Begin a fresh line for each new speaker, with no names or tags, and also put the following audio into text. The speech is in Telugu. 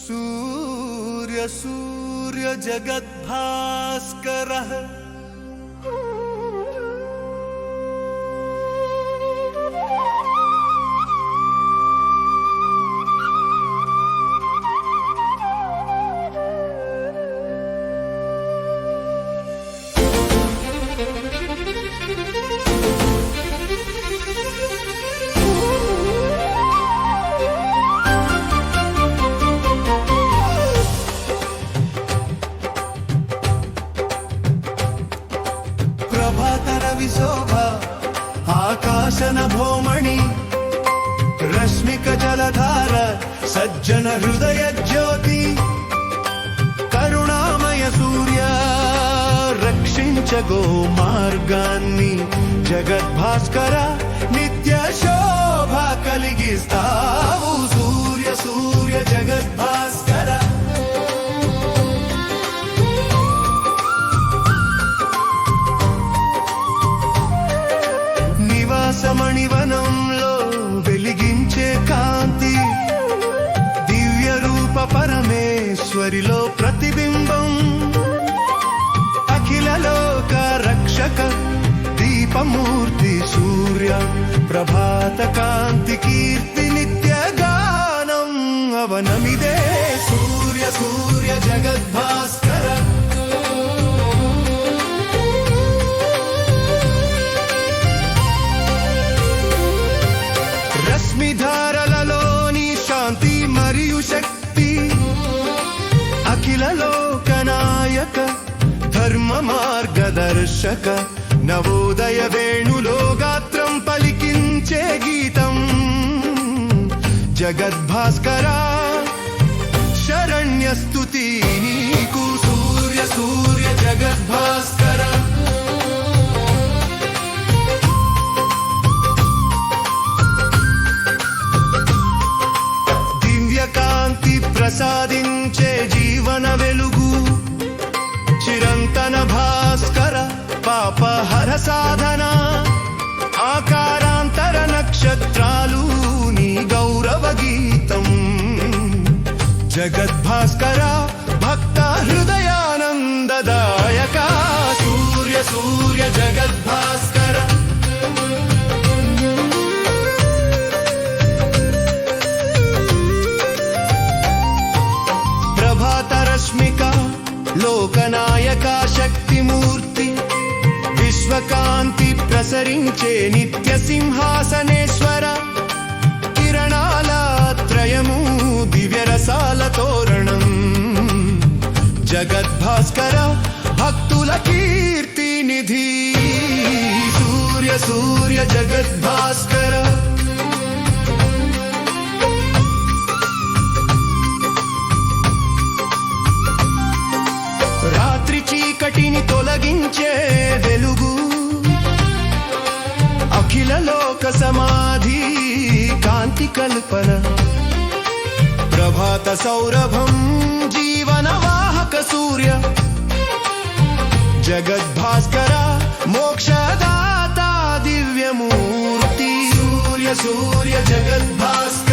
सूर्य सूर्य जगद्भास्करः विशोभा आकाशन भोमणि रश्मिक जलधार सज्जन हृदय ज्योति करुणामय सूर्य रक्षिंच गो मार्गान्नि जगद्भास्कर नित्य शोभा कलिगिस्तावु सूर्य सूर्य जगद्भास्कर మణివనంలో వెలిగించే కాంతి దివ్య రూప పరమేశ్వరిలో ప్రతిబింబం అఖిల లోక రక్షక దీపమూర్తి సూర్య ప్రభాత కాంతి కీర్తి నిత్య గానం అవనమిదే సూర్య సూర్య జగద్భాస్కర రశ్మిధారలలోని శాంతి మరియు శక్తి అఖిల లోకనాయక ధర్మ మార్గదర్శక నవోదయ వేణులో గాత్రం పలికించే గీతం జగద్భాస్కర శరణ్య స్తుతి నీకు సూర్య సూర్య జగద్భాస్కర ప్రసాదించే జీవన వెలుగు చిరంతన భాస్కర పాపహర సాధన ఆకారాంతర నక్షత్రాలు నీ గౌరవ గీతం జగద్భాస్కర భక్త హృదయానందదాయక సూర్య సూర్య జగద్భాస్కర రశ్మిక లోకనాయక శక్తిమూర్తి విశ్వకాంతి ప్రసరించే నిత్య సింహాసనేశ్వర కిరణాల త్రయము దివ్య రసాల తోరణం జగద్భాస్కర భక్తుల కీర్తి నిధి సూర్య సూర్య జగద్భాస్కర చీకటిని తొలగించే వెలుగు అఖిల లోక సమాధి కాంతి కల్పన ప్రభాత సౌరభం జీవన వాహక సూర్య జగద్భాస్కర మోక్షదాత దివ్యమూర్తి సూర్య సూర్య జగద్భాస్కర